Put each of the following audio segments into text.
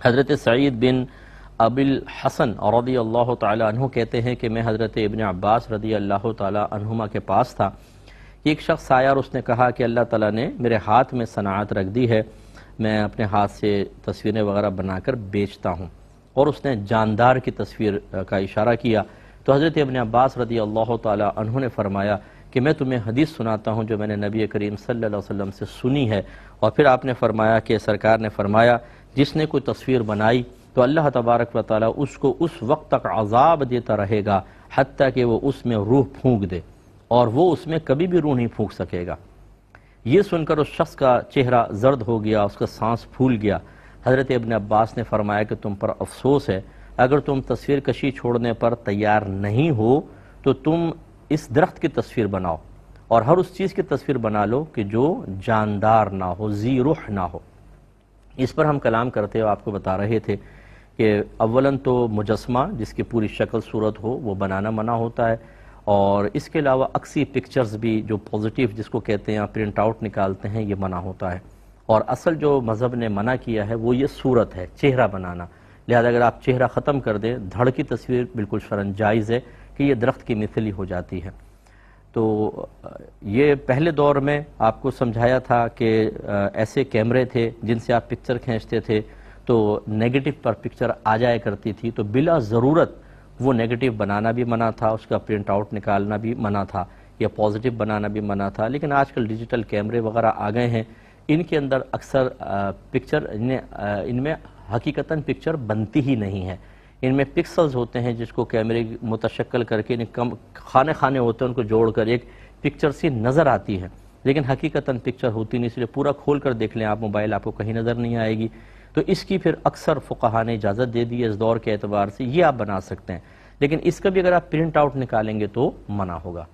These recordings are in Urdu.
حضرت سعید بن ابی الحسن رضی اللہ تعالی عنہ کہتے ہیں کہ میں حضرت ابن عباس رضی اللہ تعالی عنہما کے پاس تھا کہ ایک شخص آیا اور اس نے کہا کہ اللہ تعالیٰ نے میرے ہاتھ میں صنعت رکھ دی ہے، میں اپنے ہاتھ سے تصویریں وغیرہ بنا کر بیچتا ہوں، اور اس نے جاندار کی تصویر کا اشارہ کیا۔ تو حضرت ابن عباس رضی اللہ تعالی عنہ نے فرمایا کہ میں تمہیں حدیث سناتا ہوں جو میں نے نبی کریم صلی اللہ علیہ وسلم سے سنی ہے، اور پھر آپ نے فرمایا کہ سرکار نے فرمایا جس نے کوئی تصویر بنائی تو اللہ تبارک و تعالی اس کو اس وقت تک عذاب دیتا رہے گا حتیٰ کہ وہ اس میں روح پھونک دے، اور وہ اس میں کبھی بھی روح نہیں پھونک سکے گا۔ یہ سن کر اس شخص کا چہرہ زرد ہو گیا، اس کا سانس پھول گیا۔ حضرت ابن عباس نے فرمایا کہ تم پر افسوس ہے، اگر تم تصویر کشی چھوڑنے پر تیار نہیں ہو تو تم اس درخت کی تصویر بناؤ، اور ہر اس چیز کی تصویر بنا لو کہ جو جاندار نہ ہو، ذی روح نہ ہو۔ اس پر ہم کلام کرتے ہوئے آپ کو بتا رہے تھے کہ اولاً تو مجسمہ جس کی پوری شکل صورت ہو وہ بنانا منع ہوتا ہے، اور اس کے علاوہ عکسی پکچرز بھی جو پازیٹیو جس کو کہتے ہیں پرنٹ آؤٹ نکالتے ہیں یہ منع ہوتا ہے، اور اصل جو مذہب نے منع کیا ہے وہ یہ صورت ہے، چہرہ بنانا۔ لہذا اگر آپ چہرہ ختم کر دیں، دھڑ کی تصویر بالکل شرعاً جائز ہے کہ یہ درخت کی مثل ہی ہو جاتی ہے۔ تو یہ پہلے دور میں آپ کو سمجھایا تھا کہ ایسے کیمرے تھے جن سے آپ پکچر کھینچتے تھے تو نیگیٹو پر پکچر آ جایا کرتی تھی، تو بلا ضرورت وہ نیگیٹو بنانا بھی منع تھا، اس کا پرنٹ آؤٹ نکالنا بھی منع تھا، یا پازیٹیو بنانا بھی منع تھا۔ لیکن آج کل ڈیجیٹل کیمرے وغیرہ آ گئے ہیں، ان کے اندر اکثر پکچر ان میں حقیقتاً پکچر بنتی ہی نہیں ہے، ان میں پکسلز ہوتے ہیں جس کو کیمرے متشکل کر کے خانے خانے ہوتے ہیں، ان کو جوڑ کر ایک پکچر سی نظر آتی ہے، لیکن حقیقتاً پکچر ہوتی نہیں، اس لیے پورا کھول کر دیکھ لیں آپ موبائل، آپ کو کہیں نظر نہیں آئے گی۔ تو اس کی پھر اکثر فقہاء نے اجازت دے دی ہے اس دور کے اعتبار سے، یہ آپ بنا سکتے ہیں، لیکن اس کا بھی اگر آپ پرنٹ آؤٹ نکالیں گے تو منع ہوگا۔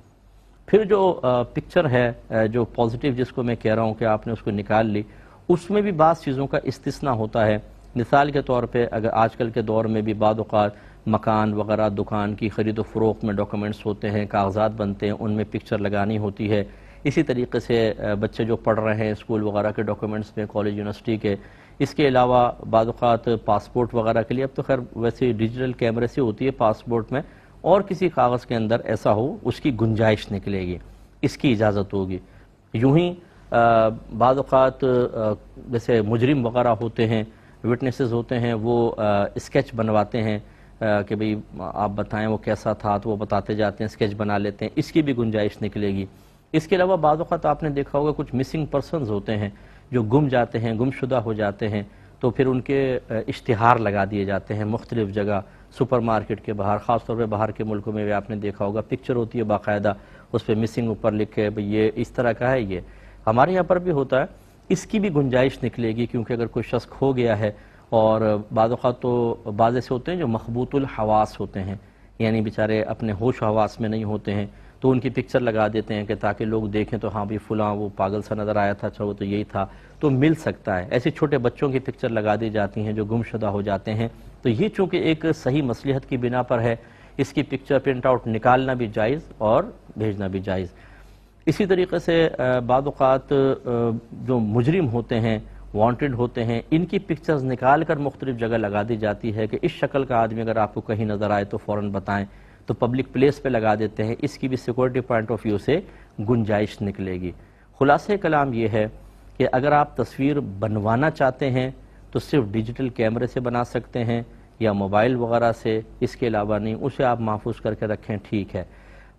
پھر جو پکچر ہے جو پازیٹیو جس کو میں کہہ رہا ہوں کہ آپ نے اس کو نکال لی، اس میں بھی بعض چیزوں کا استثناء ہوتا ہے۔ مثال کے طور پہ اگر آج کل کے دور میں بھی بعض اوقات مکان وغیرہ دکان کی خرید و فروخت میں ڈاکومنٹس ہوتے ہیں، کاغذات بنتے ہیں، ان میں پکچر لگانی ہوتی ہے۔ اسی طریقے سے بچے جو پڑھ رہے ہیں اسکول وغیرہ کے ڈاکومنٹس میں، کالج یونیورسٹی کے، اس کے علاوہ بعض اوقات پاسپورٹ وغیرہ کے لیے، اب تو خیر ویسے ڈیجیٹل کیمرے سے ہوتی ہے پاسپورٹ میں، اور کسی کاغذ کے اندر ایسا ہو اس کی گنجائش نکلے گی، اس کی اجازت ہوگی۔ یوں ہی بعض اوقات جیسے مجرم وغیرہ ہوتے ہیں، وٹنسز ہوتے ہیں، وہ اسکیچ بنواتے ہیں کہ بھئی آپ بتائیں وہ کیسا تھا، تو وہ بتاتے جاتے ہیں، اسکیچ بنا لیتے ہیں، اس کی بھی گنجائش نکلے گی۔ اس کے علاوہ بعض اوقات آپ نے دیکھا ہوگا کچھ مسنگ پرسنز ہوتے ہیں جو گم جاتے ہیں، گم شدہ ہو جاتے ہیں، تو پھر ان کے اشتہار لگا دیے جاتے ہیں مختلف جگہ، سپر مارکیٹ کے باہر، خاص طور پہ باہر کے ملکوں میں بھی آپ نے دیکھا ہوگا پکچر ہوتی ہے باقاعدہ، اس پہ مسنگ اوپر لکھے بھئی یہ اس طرح کا ہے۔ یہ ہمارے یہاں پر بھی ہوتا ہے، اس کی بھی گنجائش نکلے گی، کیونکہ اگر کوئی شخص کھو گیا ہے، اور بعض اوقات تو بعض ایسے ہوتے ہیں جو مخبوط الحواس ہوتے ہیں، یعنی بیچارے اپنے ہوش و حواس میں نہیں ہوتے ہیں، تو ان کی پکچر لگا دیتے ہیں کہ تاکہ لوگ دیکھیں تو ہاں بھی فلاں وہ پاگل سا نظر آیا تھا، اچھا وہ تو یہی تھا، تو مل سکتا ہے۔ ایسے چھوٹے بچوں کی پکچر لگا دی جاتی ہیں جو گم شدہ ہو جاتے ہیں، تو یہ چونکہ ایک صحیح مصلحت کی بنا پر ہے، اس کی پکچر پرنٹ آؤٹ نکالنا بھی جائز اور بھیجنا بھی جائز۔ اسی طریقے سے بعض اوقات جو مجرم ہوتے ہیں، وانٹڈ ہوتے ہیں، ان کی پکچرز نکال کر مختلف جگہ لگا دی جاتی ہے کہ اس شکل کا آدمی اگر آپ کو کہیں نظر آئے تو فوراً بتائیں، تو پبلک پلیس پہ لگا دیتے ہیں، اس کی بھی سیکورٹی پوائنٹ آف ویو سے گنجائش نکلے گی۔ خلاصہ کلام یہ ہے کہ اگر آپ تصویر بنوانا چاہتے ہیں تو صرف ڈیجیٹل کیمرے سے بنا سکتے ہیں یا موبائل وغیرہ سے، اس کے علاوہ نہیں، اسے آپ محفوظ کر کے رکھیں، ٹھیک ہے۔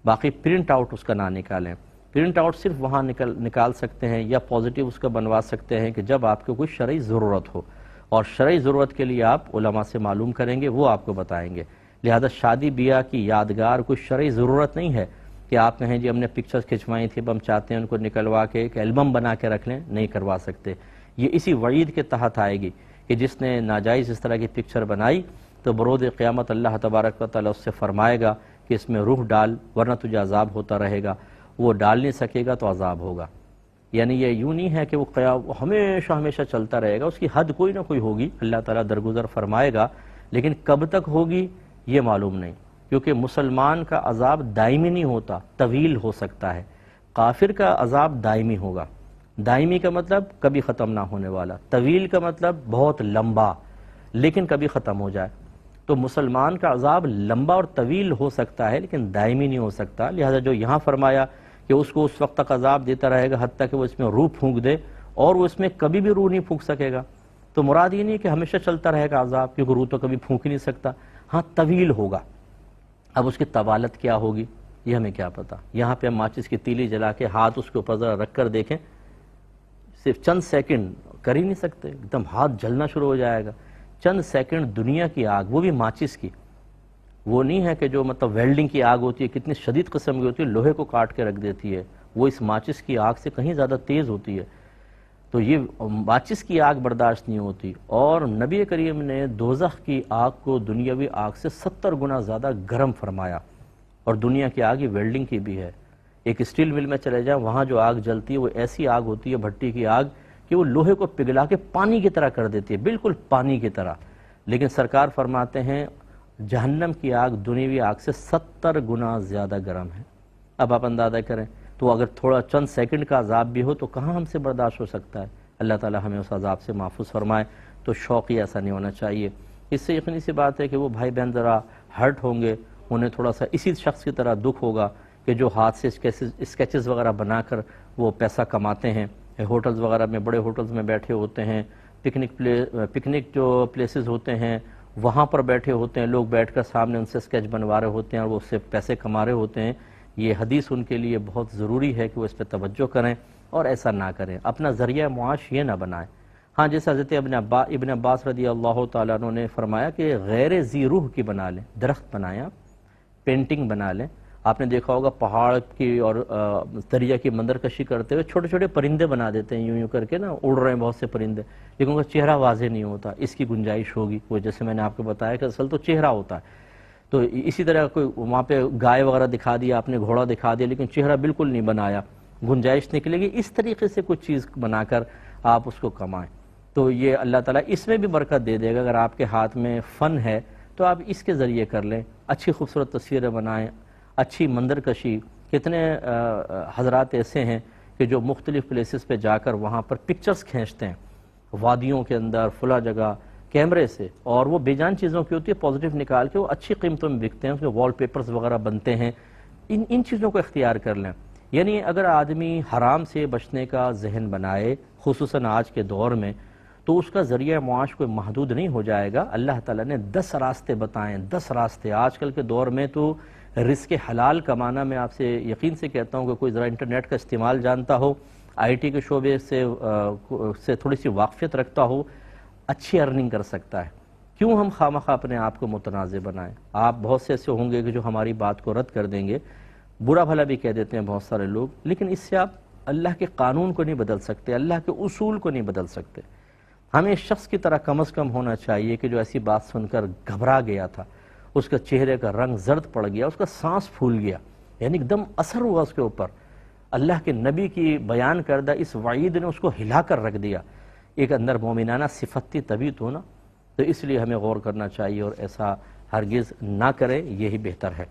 باقی پرنٹ آؤٹ اس کا نہ نکالیں، پرنٹ آؤٹ صرف وہاں نکال سکتے ہیں یا پازیٹیو اس کا بنوا سکتے ہیں کہ جب آپ کو کوئی شرعی ضرورت ہو، اور شرعی ضرورت کے لیے آپ علماء سے معلوم کریں گے، وہ آپ کو بتائیں گے۔ لہذا شادی بیاہ کی یادگار کوئی شرعی ضرورت نہیں ہے کہ آپ کہیں جی ہم نے پکچرز کھنچوائی تھی، اب ہم چاہتے ہیں ان کو نکلوا کے ایک البم بنا کے رکھ لیں، نہیں کروا سکتے۔ یہ اسی وعید کے تحت آئے گی کہ جس نے ناجائز اس طرح کی پکچر بنائی تو برود قیامت اللہ تبارک و تعالیٰ اس سے فرمائے گا کہ اس میں روح ڈال ورنہ تجھے عذاب ہوتا رہے گا، وہ ڈال نہیں سکے گا تو عذاب ہوگا۔ یعنی یہ یوں نہیں ہے کہ وہ ہمیشہ ہمیشہ چلتا رہے گا، اس کی حد کوئی نہ کوئی ہوگی، اللہ تعالیٰ درگزر فرمائے گا، لیکن کب تک ہوگی یہ معلوم نہیں، کیونکہ مسلمان کا عذاب دائمی نہیں ہوتا، طویل ہو سکتا ہے۔ کافر کا عذاب دائمی ہوگا۔ دائمی کا مطلب کبھی ختم نہ ہونے والا، طویل کا مطلب بہت لمبا۔ لیکن کبھی ختم ہو جائے. تو مسلمان کا عذاب لمبا اور طویل ہو سکتا ہے لیکن دائمی نہیں ہو سکتا. لہذا جو یہاں فرمایا کہ اس کو اس وقت تک عذاب دیتا رہے گا حتیٰ کہ وہ اس میں روح پھونک دے، اور وہ اس میں کبھی بھی روح نہیں پھونک سکے گا، تو مراد یہ نہیں کہ ہمیشہ چلتا رہے گا عذاب، کیونکہ روح تو کبھی پھونک ہی نہیں سکتا. ہاں طویل ہوگا. اب اس کی طوالت کیا ہوگی یہ ہمیں کیا پتا. یہاں پہ ہم ماچس کی تیلی جلا کے ہاتھ اس کے اوپر ذرا رکھ کر دیکھیں، صرف چند سیکنڈ کر ہی نہیں سکتے، ایک دم ہاتھ جلنا شروع ہو جائے گا. چند سیکنڈ دنیا کی آگ، وہ بھی ماچس کی، وہ نہیں ہے کہ جو مطلب ویلڈنگ کی آگ ہوتی ہے، کتنی شدید قسم کی ہوتی ہے، لوہے کو کاٹ کے رکھ دیتی ہے، وہ اس ماچس کی آگ سے کہیں زیادہ تیز ہوتی ہے. تو یہ ماچس کی آگ برداشت نہیں ہوتی. اور نبی کریم نے دوزخ کی آگ کو دنیاوی آگ سے 70 گنا زیادہ گرم فرمایا. اور دنیا کی آگ یہ ویلڈنگ کی بھی ہے. ایک اسٹیل مل میں چلے جائیں، وہاں جو آگ جلتی ہے وہ ایسی آگ ہوتی ہے بھٹی کی آگ کہ وہ لوہے کو پگھلا کے پانی کی طرح کر دیتی ہے، بالکل پانی کی طرح. لیکن سرکار فرماتے ہیں جہنم کی آگ دنیاوی آگ سے 70 گنا زیادہ گرم ہے. اب آپ اندازہ کریں، تو اگر تھوڑا چند سیکنڈ کا عذاب بھی ہو تو کہاں ہم سے برداشت ہو سکتا ہے. اللہ تعالی ہمیں اس عذاب سے محفوظ فرمائے. تو شوق ہی ایسا نہیں ہونا چاہیے. اس سے یقینی سی بات ہے کہ وہ بھائی بہن ذرا ہرٹ ہوں گے، انہیں تھوڑا سا اسی شخص کی طرح دکھ ہوگا کہ جو ہاتھ سے اسکیچز وغیرہ بنا کر وہ پیسہ کماتے ہیں، ہوٹلز وغیرہ میں، بڑے ہوٹلز میں بیٹھے ہوتے ہیں، پکنک جو پلیسز ہوتے ہیں وہاں پر بیٹھے ہوتے ہیں لوگ، بیٹھ کر سامنے ان سے اسکیچ بنوا رہے ہوتے ہیں اور وہ اس سے پیسے کما رہے ہوتے ہیں. یہ حدیث ان کے لیے بہت ضروری ہے کہ وہ اس پہ توجہ کریں اور ایسا نہ کریں، اپنا ذریعہ معاش یہ نہ بنائیں. ہاں جیسے حضرت ابن عباس رضی اللہ تعالیٰ عنہ نے فرمایا کہ غیر ذی روح کی بنا لیں، درخت بنائیں، آپ پینٹنگ بنا لیں. آپ نے دیکھا ہوگا پہاڑ کی اور دریا کی منظر کشی کرتے ہوئے چھوٹے چھوٹے پرندے بنا دیتے ہیں، یوں یوں کر کے نا اڑ رہے ہیں بہت سے پرندے، لیکن ان کا چہرہ واضح نہیں ہوتا. اس کی گنجائش ہوگی، وہ جیسے میں نے آپ کو بتایا کہ اصل تو چہرہ ہوتا ہے. تو اسی طرح کوئی وہاں پہ گائے وغیرہ دکھا دیا آپ نے، گھوڑا دکھا دیا، لیکن چہرہ بالکل نہیں بنایا، گنجائش نکلے گی. اس طریقے سے کچھ چیز بنا کر آپ اس کو کمائیں تو یہ اللہ تعالیٰ اس میں بھی برکت دے دے گا. اگر آپ کے ہاتھ میں فن ہے تو آپ اس کے ذریعے کر لیں، اچھی خوبصورت تصویریں بنائیں، اچھی منظر کشی. کتنے حضرات ایسے ہیں کہ جو مختلف پلیسز پہ جا کر وہاں پر پکچرز کھینچتے ہیں وادیوں کے اندر فلاں جگہ کیمرے سے، اور وہ بے جان چیزوں کی ہوتی ہے، پازیٹیو نکال کے وہ اچھی قیمتوں میں بکتے ہیں، اس میں وال پیپرز وغیرہ بنتے ہیں. ان چیزوں کو اختیار کر لیں. یعنی اگر آدمی حرام سے بچنے کا ذہن بنائے خصوصاً آج کے دور میں، تو اس کا ذریعہ معاش کوئی محدود نہیں ہو جائے گا. اللہ تعالیٰ نے 10 راستے بتائیں، 10 راستے. آج کل کے دور میں تو رزق حلال کمانا، میں آپ سے یقین سے کہتا ہوں کہ کوئی ذرا انٹرنیٹ کا استعمال جانتا ہو، آئی ٹی کے شعبے سے تھوڑی سی واقفیت رکھتا ہو، اچھی ارننگ کر سکتا ہے. کیوں ہم خواہ اپنے آپ کو متنازع بنائیں؟ آپ بہت سے ایسے ہوں گے کہ جو ہماری بات کو رد کر دیں گے، برا بھلا بھی کہہ دیتے ہیں بہت سارے لوگ، لیکن اس سے آپ اللہ کے قانون کو نہیں بدل سکتے، اللہ کے اصول کو نہیں بدل سکتے. ہمیں اس شخص کی طرح کم از کم ہونا چاہیے کہ جو ایسی بات سن کر گھبرا گیا تھا، اس کا چہرے کا رنگ زرد پڑ گیا، اس کا سانس پھول گیا، یعنی ایک دم اثر ہوا اس کے اوپر. اللہ کے نبی کی بیان کردہ اس وعید نے اس کو ہلا کر رکھ دیا. ایک اندر مومنانہ صفت تھی تبھی تو نا. تو اس لیے ہمیں غور کرنا چاہیے اور ایسا ہرگز نہ کرے، یہی بہتر ہے.